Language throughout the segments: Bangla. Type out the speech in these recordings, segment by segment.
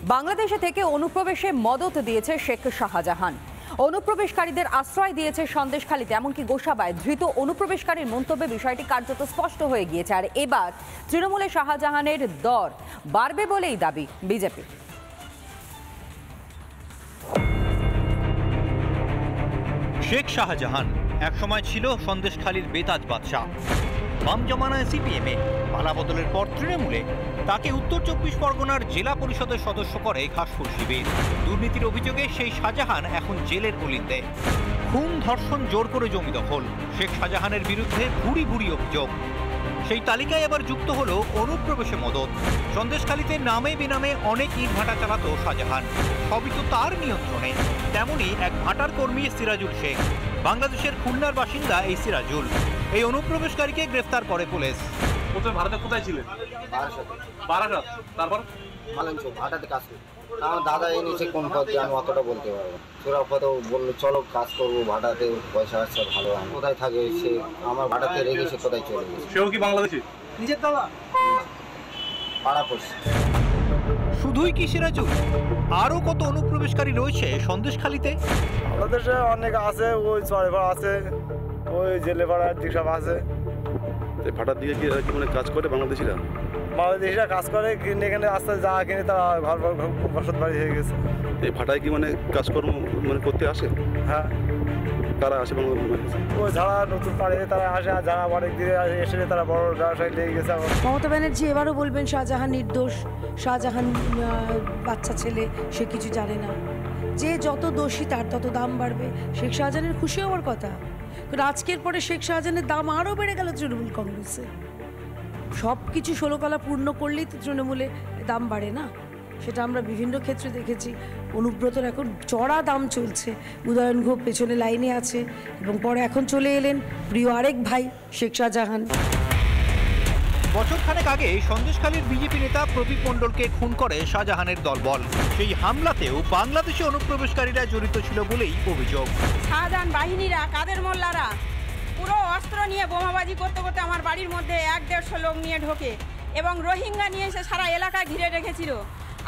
বাংলাদেশে থেকে অনুপ্রবেশে মদত দিয়েছে শেখ শাহজাহান। অনুপ্রবেশকারীদের আশ্রয় দিয়েছে সন্দেশখালীতে, এমনকি গোসাবায়। ধৃত অনুপ্রবেশকারীর মন্তব্যে বিষয়টি কার্যত স্পষ্ট হয়ে গিয়েছে। আর এবার তৃণমূলে শাহজাহানের দর বাড়বে বলেই দাবি বিজেপি। শেখ শাহজাহান একসময় ছিল সন্দেশখালীর বেতাজ বাদশাহ। বাম জমানায় সিপিএমে, পালাবদলের পর তৃণমূলে। তাকে উত্তর 24 পরগনার জেলা পরিষদের সদস্য করে ঘাসফুল শিবির। দুর্নীতির অভিযোগে সেই শাহজাহান এখন জেলের অলিন্দে। খুন, ধর্ষণ, জোর করে জমি দখল, শেখ শাহজাহানের বিরুদ্ধে ভুরি ভুরি অভিযোগ। সেই তালিকায় এবার যুক্ত হলো অনুপ্রবেশে মদত। সন্দেশখালীতে নামে বেনামে অনেক ইট ভাটা চালাতো শাহজাহান, সবই তো তার নিয়ন্ত্রণে। তেমনই এক ভাটার কর্মী সিরাজুল শেখ। বাংলাদেশের খুলনার বাসিন্দা এই সিরাজুল। এই অনুপ্রবেশকারীকে গ্রেফতার করে পুলিশ। ভারতে কোথায় ছিলেন? বারাসাত। তারপর মালঞ্চক ভাটাতে কাজ করি। আমার দাদা এই নিচে কোন পথে আমি অতটা বলতে পারবো। তোরা কত বললো চলো কাজ করবো, ভাটাতে পয়সা আসছে ভালো। আমি কোথায় থাকে সে আমার ভাটাতে রেখে সে কোথায় চলে গেছে। সেও কি বাংলাদেশি? নিজের দাদা পাড়া পড়ছে। শুধুই কি সিরাজুল, আরো কত অনুপ্রবেশকারী রয়েছে সন্দেশখালীতে? বাংলাদেশে অনেক আছে, ওই চরে ভাড়া আছে, ওই জেলে ভাড়া সব আছে। ভাটার দিকে কি মানে কাজ করে বাংলাদেশিরা? বাংলাদেশিরা কাজ করে, কিনে এখানে আস্তে যা কিনে তারা ঘর বসত বাড়ি হয়ে গেছে। এই ভাটায় কি মানে কাজকর্ম মানে করতে আসে? হ্যাঁ। কারা আসে বাংলাদেশ? ওই যারা নতুন পাড়ে তারা আসে, আর যারা অনেক দিনে এসে তারা বড় ব্যবসায় লেগে গেছে। মমতা ব্যানার্জি এবারও বলবেন শাহজাহান নির্দোষ, শাহজাহান বাচ্চা ছেলে, সে কিছু জানে না। যে যত দোষী তার তত দাম বাড়বে। শেখ শাহজাহানের খুশি হওয়ার কথা, কারণ আজকের পরে শেখ শাহজাহানের দাম আরও বেড়ে গেল তৃণমূল কংগ্রেসে। সব কিছু 16 কলা পূর্ণ করলেই তো তৃণমূলে দাম বাড়ে না। সেটা আমরা বিভিন্ন ক্ষেত্রে দেখেছি। অনুব্রতর এখন চড়া দাম চলছে। উদয়ন ঘোষ পেছনে লাইনে আছে, এবং পরে এখন চলে এলেন প্রিয় আরেক ভাই শেখ শাহজাহান। বছরখানেক আগে সন্দেশখালীর বিজেপি নেতা প্রদীপ মণ্ডলকে খুন করে শাহজাহানের দলবল। সেই হামলাতেও বাংলাদেশি অনুপ্রবেশকারীরা জড়িত ছিল বলেই অভিযোগ। শাহজাহান বাহিনীরা, কাদের মোল্লারা পুরো অস্ত্র নিয়ে বোমাবাজি করতে করতে আমার বাড়ির মধ্যে 1-150 লোক নিয়ে ঢোকে, এবং রোহিঙ্গা নিয়ে এসে সারা এলাকা ঘিরে রেখেছিল।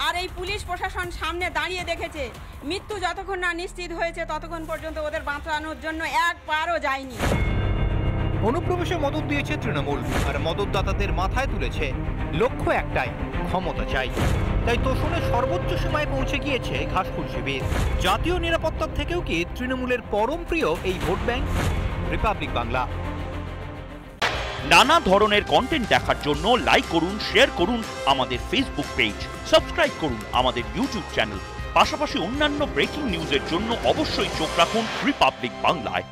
আর এই পুলিশ প্রশাসন সামনে দাঁড়িয়ে দেখেছে। মৃত্যু যতক্ষণ না নিশ্চিত হয়েছে ততক্ষণ পর্যন্ত ওদের বাঁচানোর জন্য এক পারও যায়নি। অনুপ্রবেশে মদত দিয়েছে তৃণমূল, আর মদতদাতাদের মাথায় তুলেছে লক্ষ্য একটাই, ক্ষমতা চাই। তাই তোষণের সর্বোচ্চ সীমায় পৌঁছে গিয়েছে ঘাসফুল শিবির। জাতীয় নিরাপত্তার থেকেও কি তৃণমূলের পরম প্রিয় এই ভোট ব্যাংক? রিপাবলিক বাংলা। নানা ধরনের কন্টেন্ট দেখার জন্য লাইক করুন, শেয়ার করুন আমাদের ফেসবুক পেজ, সাবস্ক্রাইব করুন আমাদের ইউটিউব চ্যানেল। পাশাপাশি অন্যান্য ব্রেকিং নিউজের জন্য অবশ্যই চোখ রাখুন রিপাবলিক বাংলায়।